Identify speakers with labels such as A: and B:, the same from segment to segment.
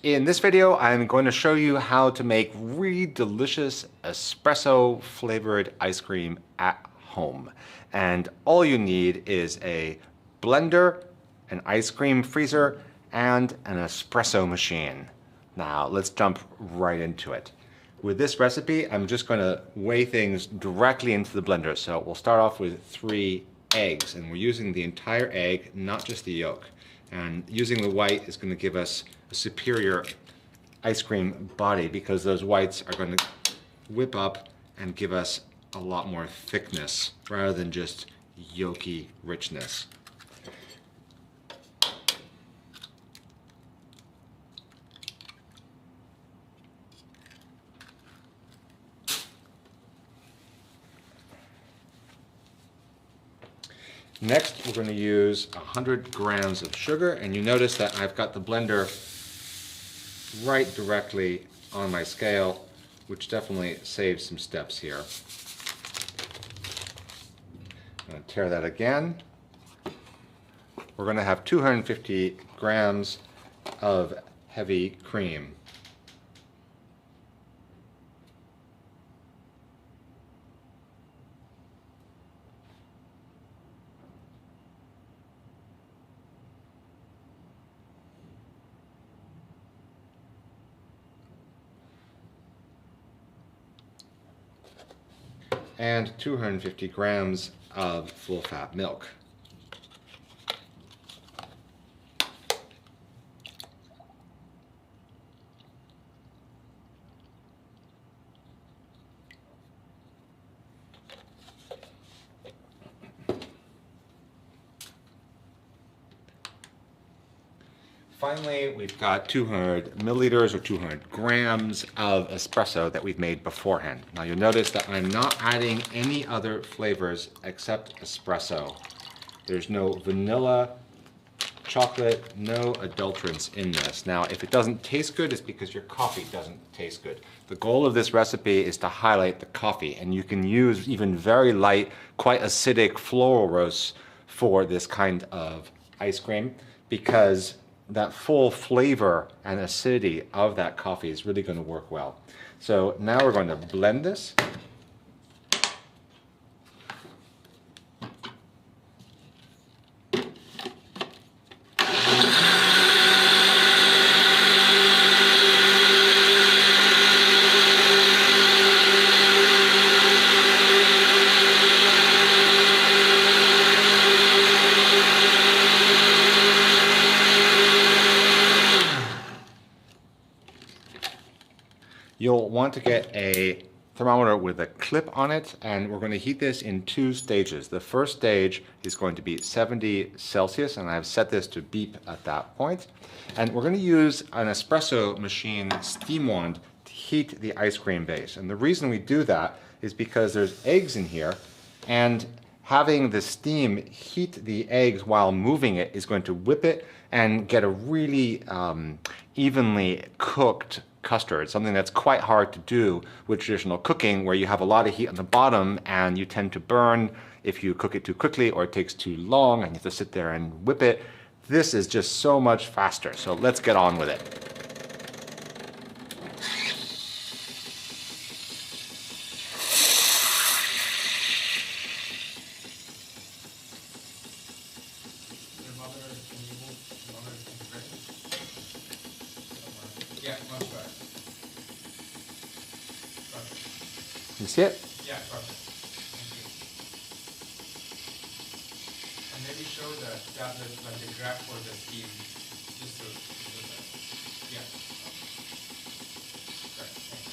A: In this video, I'm going to show you how to make really delicious espresso flavored ice cream at home. And all you need is a blender, an ice cream freezer, and an espresso machine. Now let's jump right into it. With this recipe, I'm just going to weigh things directly into the blender. So we'll start off with 3 eggs, and we're using the entire egg, not just the yolk. And using the white is going to give us a superior ice cream body because those whites are going to whip up and give us a lot more thickness rather than just yolky richness. Next, we're going to use 100 grams of sugar, and you notice that I've got the blender right directly on my scale, which definitely saves some steps here. I'm going to tear that again. We're going to have 250 grams of heavy cream. And 250 grams of full-fat milk. Finally, we've got 200 milliliters or 200 grams of espresso that we've made beforehand. Now you'll notice that I'm not adding any other flavors except espresso. There's no vanilla, chocolate, no adulterants in this. Now, if it doesn't taste good, it's because your coffee doesn't taste good. The goal of this recipe is to highlight the coffee, and you can use even very light, quite acidic floral roasts for this kind of ice cream because that full flavor and acidity of that coffee is really going to work well. So now we're going to blend this. You'll want to get a thermometer with a clip on it, and we're going to heat this in 2 stages. The first stage is going to be 70 Celsius, and I've set this to beep at that point. And we're going to use an espresso machine steam wand to heat the ice cream base. And the reason we do that is because there's eggs in here, and having the steam heat the eggs while moving it is going to whip it and get a really evenly cooked custard, something that's quite hard to do with traditional cooking where you have a lot of heat on the bottom and you tend to burn if you cook it too quickly or it takes too long and you have to sit there and whip it. This is just so much faster, so let's get on with it.
B: Yeah, much better.
A: You see it?
B: Yeah, perfect. Thank you. And maybe show the tablet like the graph for the steam, just so that. Yeah. Right. Thanks.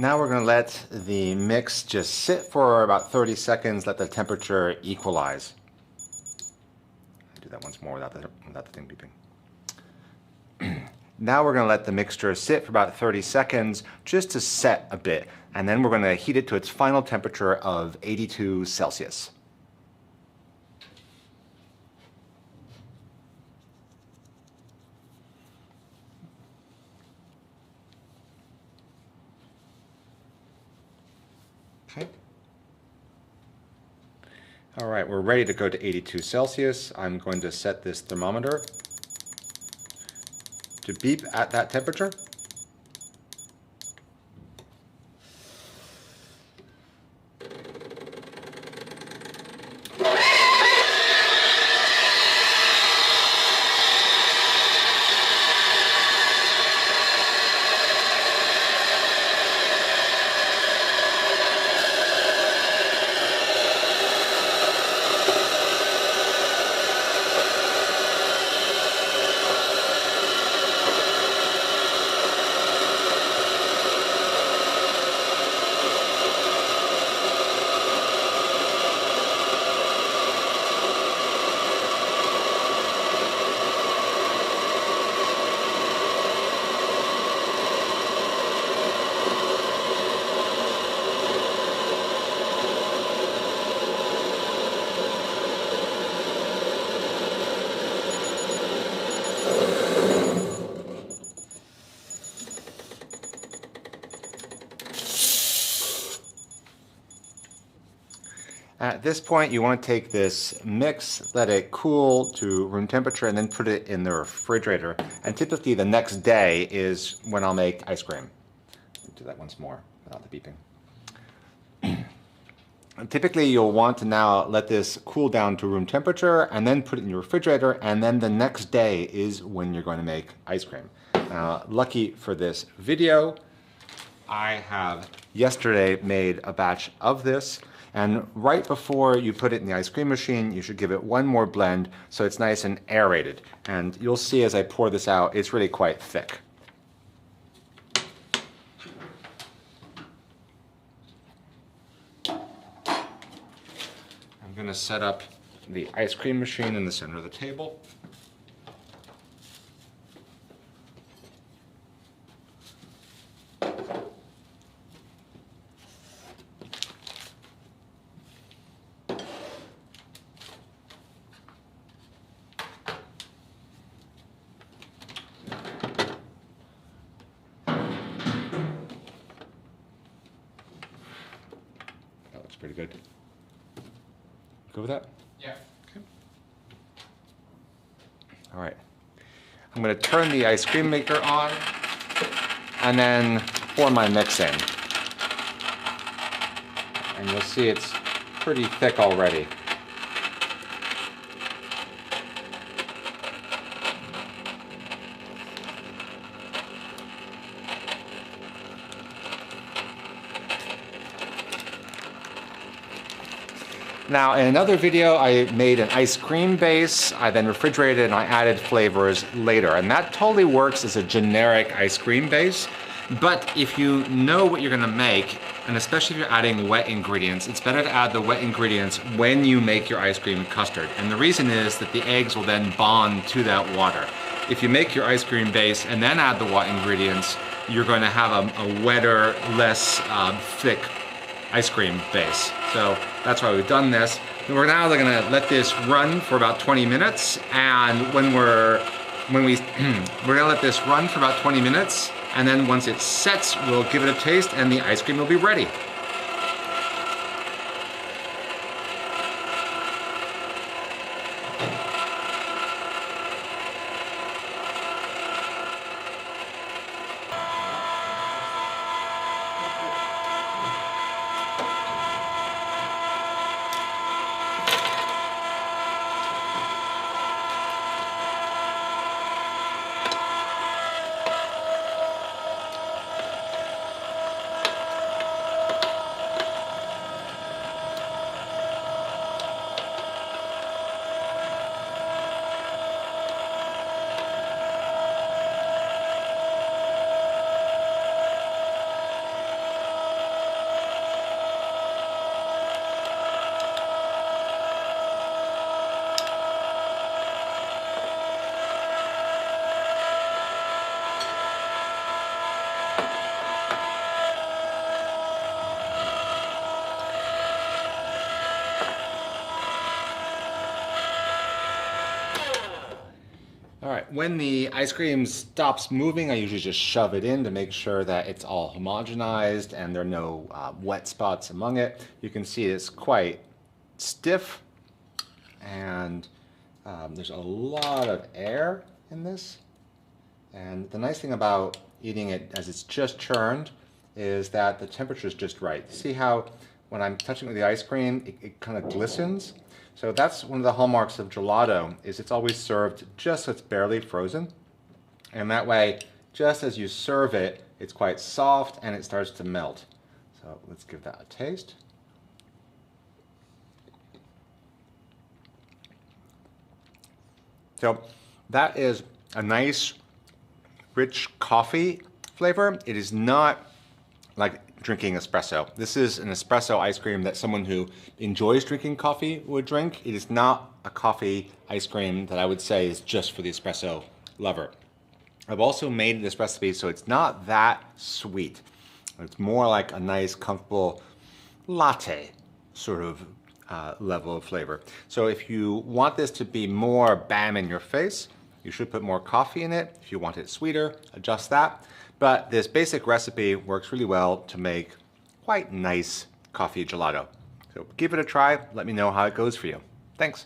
A: Now we're going to let the mix just sit for about 30 seconds, let the temperature equalize. Do that once more without the thing beeping. Now we're going to let the mixture sit for about 30 seconds just to set a bit, and then we're going to heat it to its final temperature of 82 Celsius. Okay. All right, we're ready to go to 82 Celsius. I'm going to set this thermometer to beep at that temperature. At this point, you want to take this mix, let it cool to room temperature, and then put it in the refrigerator. And typically the next day is when I'll make ice cream. Do that once more without the beeping. And typically you'll want to now let this cool down to room temperature and then put it in your refrigerator, and then the next day is when you're going to make ice cream. Now, lucky for this video, I have yesterday made a batch of this. And right before you put it in the ice cream machine, you should give it one more blend so it's nice and aerated. And you'll see as I pour this out, it's really quite thick. I'm going to set up the ice cream machine in the center of the table. Pretty good. Go with that?
B: Yeah.
A: Okay. All right. I'm going to turn the ice cream maker on and then pour my mix in. And you'll see it's pretty thick already. Now, in another video, I made an ice cream base. I then refrigerated and I added flavors later. And that totally works as a generic ice cream base. But if you know what you're gonna make, and especially if you're adding wet ingredients, it's better to add the wet ingredients when you make your ice cream custard. And the reason is that the eggs will then bond to that water. If you make your ice cream base and then add the wet ingredients, you're going to have a wetter, less thick ice cream base. So that's why we've done this. And we're now gonna let this run for about 20 minutes. And we're gonna let this run for about 20 minutes. And then once it sets, we'll give it a taste and the ice cream will be ready. when the ice cream stops moving, I usually just shove it in to make sure that it's all homogenized and there are no wet spots among it. You can see it's quite stiff, and there's a lot of air in this. And the nice thing about eating it as it's just churned is that the temperature is just right. See how when I'm touching it with the ice cream, it kind of glistens? So that's one of the hallmarks of gelato, is it's always served just so it's barely frozen. And that way, just as you serve it, it's quite soft and it starts to melt. So let's give that a taste. So that is a nice, rich coffee flavor. It is not like drinking espresso. This is an espresso ice cream that someone who enjoys drinking coffee would drink. It is not a coffee ice cream that I would say is just for the espresso lover. I've also made this recipe so it's not that sweet. It's more like a nice, comfortable latte sort of level of flavor. So if you want this to be more bam in your face, you should put more coffee in it. If you want it sweeter, adjust that. But this basic recipe works really well to make quite nice coffee gelato. So give it a try. Let me know how it goes for you. Thanks.